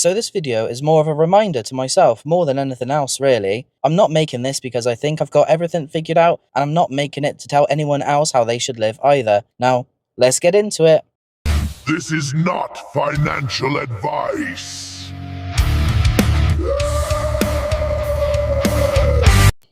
So this video is more of a reminder to myself more than anything else, really. I'm not making this because I think I've got everything figured out, and I'm not making it to tell anyone else how they should live either. Now, let's get into it. This is not financial advice.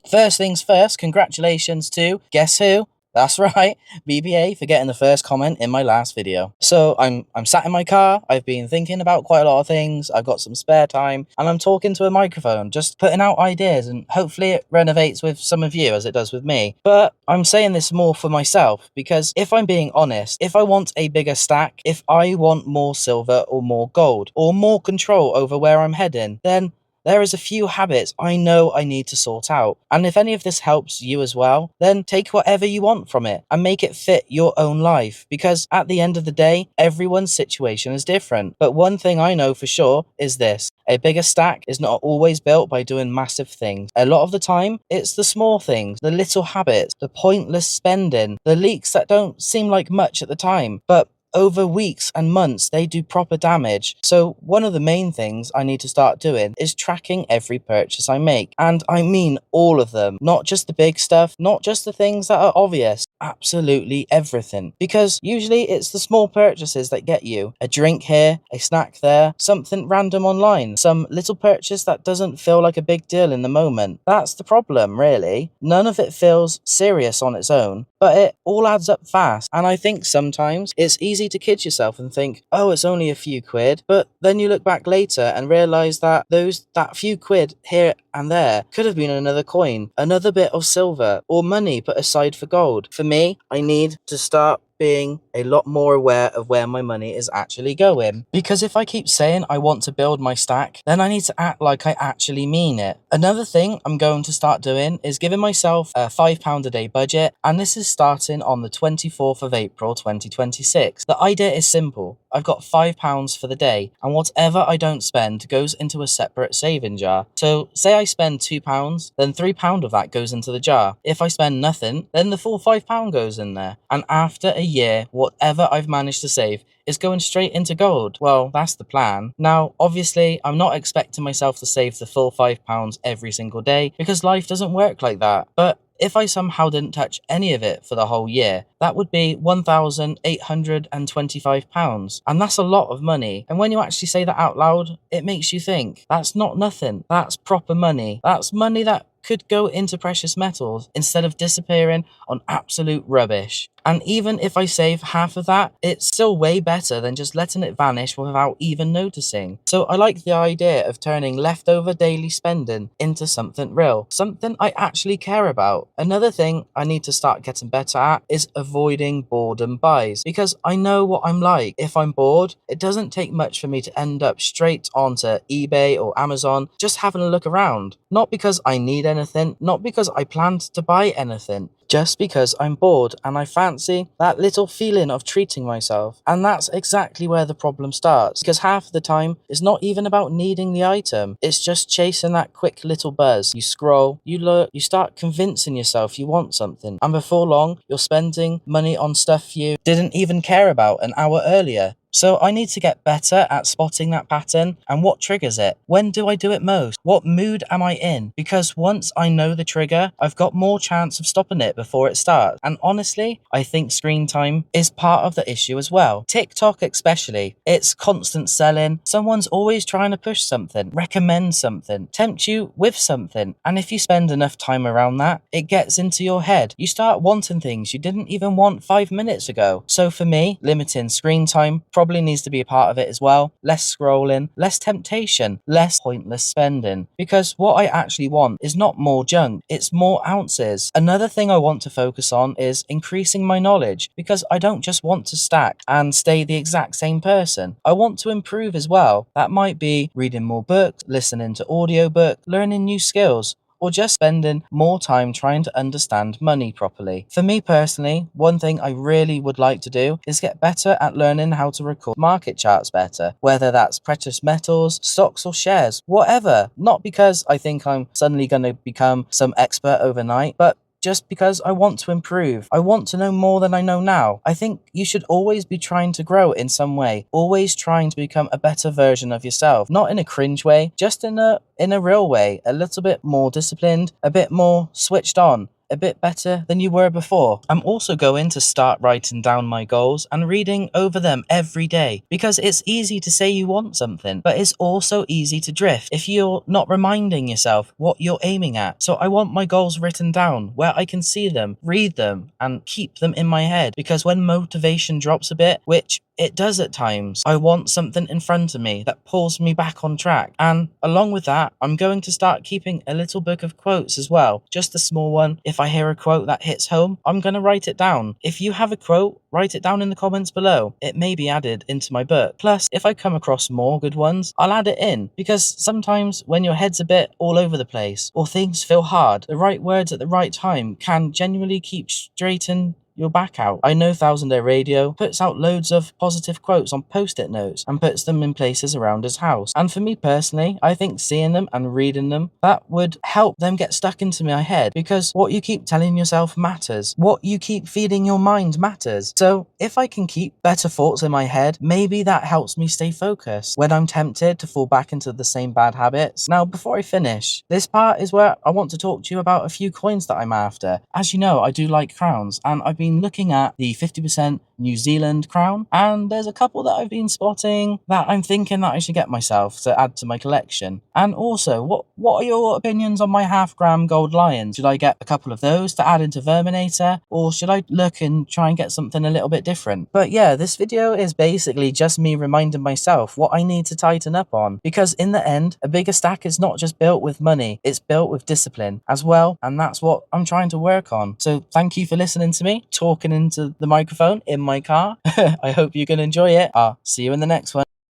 First things first, congratulations to, guess who? That's right, BBA for getting the first comment in my last video. So I'm sat in my car, I've been thinking about quite a lot of things, I've got some spare time, and I'm talking to a microphone, just putting out ideas, and hopefully it renovates with some of you as it does with me. But I'm saying this more for myself, because if I'm being honest, if I want a bigger stack, if I want more silver or more gold, or more control over where I'm heading, then there is a few habits I know I need to sort out. And if any of this helps you as well, then take whatever you want from it and make it fit your own life. Because at the end of the day, everyone's situation is different. But one thing I know for sure is this: a bigger stack is not always built by doing massive things. A lot of the time, it's the small things, the little habits, the pointless spending, the leaks that don't seem like much at the time, but over weeks and months, they do proper damage. So one of the main things I need to start doing is tracking every purchase I make. And I mean all of them, not just the big stuff, not just the things that are obvious, absolutely everything. Because usually it's the small purchases that get you. A drink here, a snack there, something random online, some little purchase that doesn't feel like a big deal in the moment. That's the problem, really. None of it feels serious on its own, but it all adds up fast. And I think sometimes it's easy to kid yourself and think, oh, it's only a few quid, but then you look back later and realize that that few quid here and there could have been another coin, another bit of silver, or money put aside for gold. For me, I need to start being a lot more aware of where my money is actually going. Because if I keep saying I want to build my stack, then I need to act like I actually mean it. Another thing I'm going to start doing is giving myself a £5 a day budget, and this is starting on the 24th of April 2026. The idea is simple. I've got £5 for the day, and whatever I don't spend goes into a separate saving jar. So say I spend £2, then £3 of that goes into the jar. If I spend nothing, then the full £5 goes in there. And after a year, whatever I've managed to save is going straight into gold. Well, that's the plan. Now, obviously, I'm not expecting myself to save the full £5 every single day, because life doesn't work like that. But if I somehow didn't touch any of it for the whole year, that would be £1,825. And that's a lot of money. And when you actually say that out loud, it makes you think, that's not nothing. That's proper money. That's money that could go into precious metals instead of disappearing on absolute rubbish. And even if I save half of that, it's still way better than just letting it vanish without even noticing. So I like the idea of turning leftover daily spending into something real, something I actually care about. Another thing I need to start getting better at is avoiding boredom buys, because I know what I'm like. If I'm bored, it doesn't take much for me to end up straight onto eBay or Amazon, just having a look around. Not because I need anything, not because I planned to buy anything, just because I'm bored and I fancy that little feeling of treating myself. And that's exactly where the problem starts, because half the time it's not even about needing the item, it's just chasing that quick little buzz. You scroll, you look, you start convincing yourself you want something, and before long you're spending money on stuff you didn't even care about an hour earlier. So I need to get better at spotting that pattern and what triggers it. When do I do it most? What mood am I in? Because once I know the trigger, I've got more chance of stopping it before it starts. And honestly, I think screen time is part of the issue as well. TikTok especially, it's constant selling. Someone's always trying to push something, recommend something, tempt you with something. And if you spend enough time around that, it gets into your head. You start wanting things you didn't even want 5 minutes ago. So for me, limiting screen time probably needs to be a part of it as well. Less scrolling, less temptation, less pointless spending. Because what I actually want is not more junk, it's more ounces. Another thing I want to focus on is increasing my knowledge, because I don't just want to stack and stay the exact same person. I want to improve as well. That might be reading more books, listening to audiobooks, learning new skills, or just spending more time trying to understand money properly. For me personally, one thing I really would like to do is get better at learning how to record market charts better, whether that's precious metals, stocks or shares, whatever. Not because I think I'm suddenly going to become some expert overnight, but just because I want to improve. I want to know more than I know now. I think you should always be trying to grow in some way, always trying to become a better version of yourself, not in a cringe way, just in a real way, a little bit more disciplined, a bit more switched on, a bit better than you were before. I'm also going to start writing down my goals and reading over them every day, because it's easy to say you want something, but it's also easy to drift if you're not reminding yourself what you're aiming at. So I want my goals written down where I can see them, read them, and keep them in my head, because when motivation drops a bit, which it does at times, I want something in front of me that pulls me back on track. And along with that, I'm going to start keeping a little book of quotes as well, just a small one. If I hear a quote that hits home, I'm going to write it down. If you have a quote, write it down in the comments below. It may be added into my book. Plus, if I come across more good ones, I'll add it in, because sometimes when your head's a bit all over the place or things feel hard, the right words at the right time can genuinely keep straighten your back out. I know Thousand Day Radio puts out loads of positive quotes on post-it notes and puts them in places around his house. And for me personally, I think seeing them and reading them, that would help them get stuck into my head, because what you keep telling yourself matters. What you keep feeding your mind matters. So if I can keep better thoughts in my head, maybe that helps me stay focused when I'm tempted to fall back into the same bad habits. Now, before I finish, this part is where I want to talk to you about a few coins that I'm after. As you know, I do like crowns, and I've been looking at the 50% New Zealand crown, and there's a couple that I've been spotting that I'm thinking that I should get myself to add to my collection. And also, what are your opinions on my half-gram gold lions? Should I get a couple of those to add into Verminator, or should I look and try and get something a little bit different? But yeah, this video is basically just me reminding myself what I need to tighten up on, because in the end, a bigger stack is not just built with money, it's built with discipline as well, and that's what I'm trying to work on. So thank you for listening to me talking into the microphone in my car. I hope you can enjoy it. I'll see you in the next one.